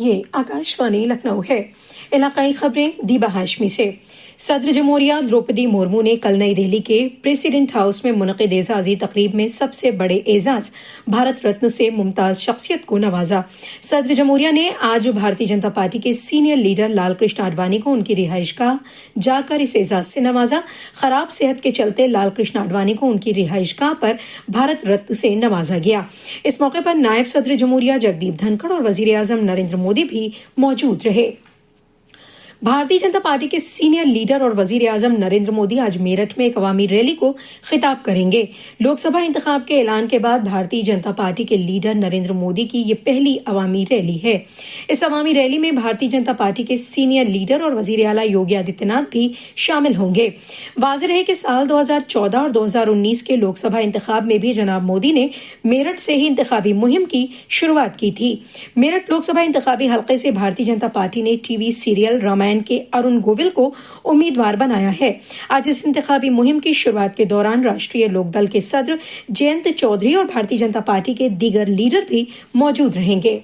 یہ آکاشوانی لکھنؤ ہے۔ علاقائی خبریں دیبا ہاشمی سے۔ صدر جمہوریہ دروپدی مرمو نے کل نئی دہلی کے پریزیڈنٹ ہاؤس میں منعقد اعزازی تقریب میں سب سے بڑے اعزاز بھارت رتن سے ممتاز شخصیت کو نوازا۔ صدر جمہوریہ نے آج بھارتیہ جنتا پارٹی کے سینئر لیڈر لال کرشن آڈوانی کو ان کی رہائش گاہ جا کر اس اعزاز سے نوازا۔ خراب صحت کے چلتے لال کرشن آڈوانی کو ان کی رہائش گاہ پر بھارت رتن سے نوازا گیا۔ اس موقع پر نائب صدر جمہوریہ جگدیپ دھنکڑ اور وزیر اعظم نریندر مودی بھی موجود رہے۔ بھارتیہ جنتا پارٹی کے سینئر لیڈر اور وزیر اعظم نریندر مودی آج میرٹھ میں ایک عوامی ریلی کو خطاب کریں گے۔ لوک سبھا انتخاب کے اعلان کے بعد بھارتیہ جنتا پارٹی کے لیڈر نریندر مودی کی یہ پہلی عوامی ریلی ہے۔ اس عوامی ریلی میں بھارتیہ جنتا پارٹی کے سینئر لیڈر اور وزیر اعلیٰ یوگی آدتیہ ناتھ بھی شامل ہوں گے۔ واضح ہے کہ سال 2014 اور 2019 کے لوک سبھا انتخاب میں بھی جناب مودی نے میرٹھ سے ہی انتخابی مہم کی شروعات کی تھی۔ میرٹھ لوک سبھا انتخابی حلقے سے بھارتیہ جنتا پارٹی نے ٹی وی سیریل رامائن کے ارون گوول کو امیدوار بنایا ہے۔ آج اس انتخابی مہم کی شروعات کے دوران راشٹریہ لوک دل کے صدر جینت چودھری اور بھارتیہ جنتا پارٹی کے دیگر لیڈر بھی موجود رہیں گے۔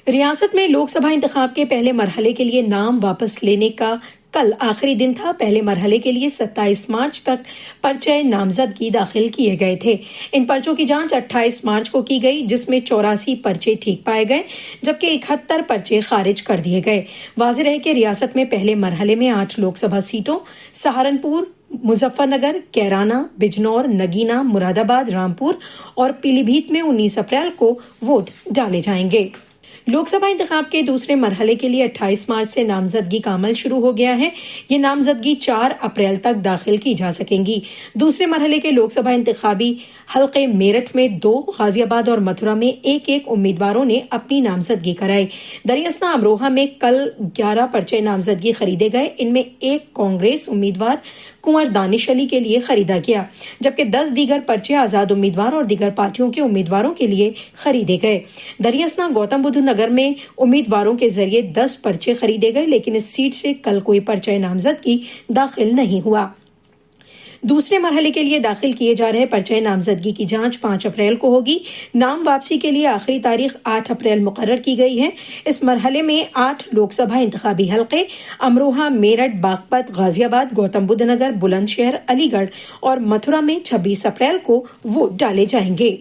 ریاست میں لوک سبھا انتخاب کے پہلے مرحلے کے لیے نام واپس لینے کا کل آخری دن تھا۔ پہلے مرحلے کے لیے 27 مارچ تک پرچے نامزدگی داخل کیے گئے تھے۔ ان پرچوں کی جانچ 28 مارچ کو کی گئی، جس میں 84 پرچے ٹھیک پائے گئے جبکہ 71 پرچے خارج کر دیے گئے۔ واضح ہے کہ ریاست میں پہلے مرحلے میں 8 لوک سبھا سیٹوں سہارنپور، مظفر نگر، کیرانہ، بجنور، نگینا، مراد آباد، رامپور اور پیلی بھیت میں 19 اپریل کو ووٹ ڈالے جائیں گے۔ لوک سبھا انتخاب کے دوسرے مرحلے کے لیے 28 مارچ سے نامزدگی کا عمل شروع ہو گیا ہے۔ یہ نامزدگی 4 اپریل تک داخل کی جا سکیں گی۔ دوسرے مرحلے کے لوک سبھا انتخابی حلقے میرٹھ میں 2، غازی آباد اور متھرا میں 1 امیدواروں نے اپنی نامزدگی کرائی۔ دریاسنا امروہہ میں کل 11 پرچے نامزدگی خریدے گئے۔ ان میں 1 کانگریس امیدوار کنور دانش علی کے لیے خریدا گیا جبکہ 10 دیگر پرچے آزاد امیدوار اور دیگر پارٹیوں کے امیدواروں کے لیے خریدے گئے۔ دریاسنا گوتم بدھ نگر میں امیدواروں کے ذریعے 10 پرچے خریدے گئے لیکن اس سیٹ سے کل کوئی پرچہ نامزدگی داخل نہیں ہوا۔ دوسرے مرحلے کے لیے داخل کیے جا رہے پرچہ نامزدگی کی جانچ 5 اپریل کو ہوگی۔ نام واپسی کے لیے آخری تاریخ 8 اپریل مقرر کی گئی ہے۔ اس مرحلے میں 8 لوک سبھا انتخابی حلقے امروہہ، میرٹھ، باغپت، غازی آباد، گوتم بدھ نگر، بلند شہر، علی گڑھ اور متھرا میں 26 اپریل کو ووٹ ڈالے جائیں گے۔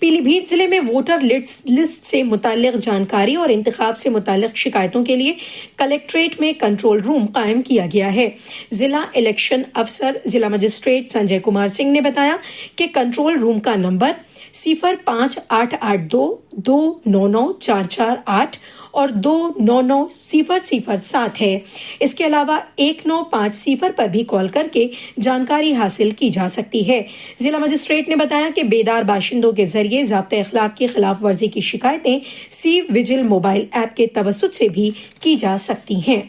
پیلی بھیت ضلع میں ووٹر لسٹ سے متعلق جانکاری اور انتخاب سے متعلق شکایتوں کے لیے کلیکٹریٹ میں کنٹرول روم قائم کیا گیا ہے۔ ضلع الیکشن افسر ضلع مجسٹریٹ سنجے کمار سنگھ نے بتایا کہ کنٹرول روم کا نمبر 058822994448 اور 299007 ہے۔ اس کے علاوہ 1950 پر بھی کال کر کے جانکاری حاصل کی جا سکتی ہے۔ ضلع مجسٹریٹ نے بتایا کہ بیدار باشندوں کے ذریعے ضابطۂ اخلاق کی خلاف ورزی کی شکایتیں سی وجل موبائل ایپ کے توسط سے بھی کی جا سکتی ہیں۔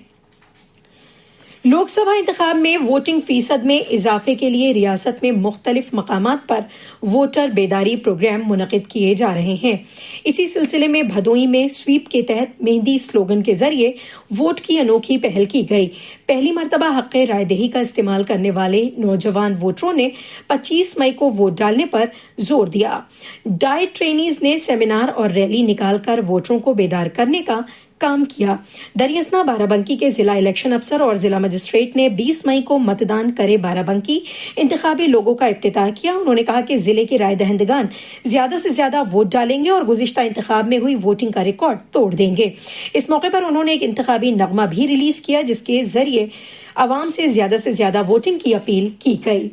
لوک سبھا انتخاب میں ووٹنگ فیصد میں اضافے کے لیے ریاست میں مختلف مقامات پر ووٹر بیداری پروگرام منعقد کیے جا رہے ہیں۔ اسی سلسلے میں بھدوئی میں سویپ کے تحت مہندی سلوگن کے ذریعے ووٹ کی انوکھی پہل کی گئی۔ پہلی مرتبہ حق رائے دہی کا استعمال کرنے والے نوجوان ووٹروں نے 25 مئی کو ووٹ ڈالنے پر زور دیا۔ ڈائٹ ٹرینیز نے سیمینار اور ریلی نکال کر ووٹروں کو بیدار کرنے کا کام کیا۔ دریاسنا بارہ بنکی کے ضلع الیکشن افسر اور ضلع مجسٹریٹ نے 20 مئی کو متدان کرے بارہ بنکی انتخابی لوگوں کا افتتاح کیا۔ انہوں نے کہا کہ ضلع کے رائے دہندگان زیادہ سے زیادہ ووٹ ڈالیں گے اور گزشتہ انتخاب میں ہوئی ووٹنگ کا ریکارڈ توڑ دیں گے۔ اس موقع پر انہوں نے ایک انتخابی نغمہ بھی ریلیز کیا جس کے ذریعے عوام سے زیادہ ووٹنگ کی اپیل کی گئی۔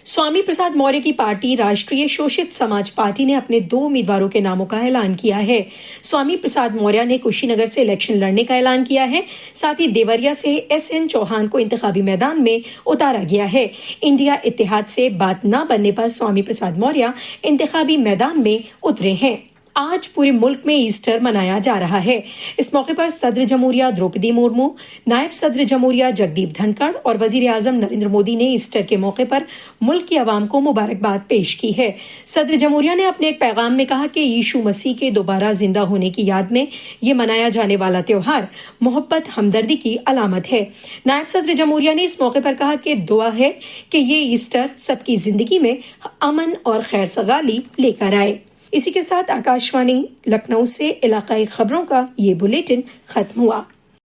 سوامی پرساد موریہ کی پارٹی راشٹریہ شوشت سماج پارٹی نے اپنے 2 امیدواروں کے ناموں کا اعلان کیا ہے۔ سوامی پرساد موریہ نے کشی نگر سے الیکشن لڑنے کا اعلان کیا ہے، ساتھ ہی دیوریا سے SN چوہان کو انتخابی میدان میں اتارا گیا ہے۔ انڈیا اتحاد سے بات نہ بننے پر سوامی پرساد موریہ انتخابی میدان میں اترے ہیں۔ آج پورے ملک میں ایسٹر منایا جا رہا ہے۔ اس موقع پر صدر جمہوریہ دروپدی مرمو، نائب صدر جمہوریہ جگدیپ دھنکڑ اور وزیر اعظم نریندر مودی نے ایسٹر کے موقع پر ملک کی عوام کو مبارکباد پیش کی ہے۔ صدر جمہوریہ نے اپنے ایک پیغام میں کہا کہ ییشو مسیح کے دوبارہ زندہ ہونے کی یاد میں یہ منایا جانے والا تہوار محبت، ہمدردی کی علامت ہے۔ نائب صدر جمہوریہ نے اس موقع پر کہا کہ دعا ہے کہ یہ ایسٹر سب کی زندگی میں امن اور خیر سگالی لے کر آئے۔ اسی کے ساتھ آکاشوانی لکھنؤ سے علاقائی خبروں کا یہ بلیٹن ختم ہوا۔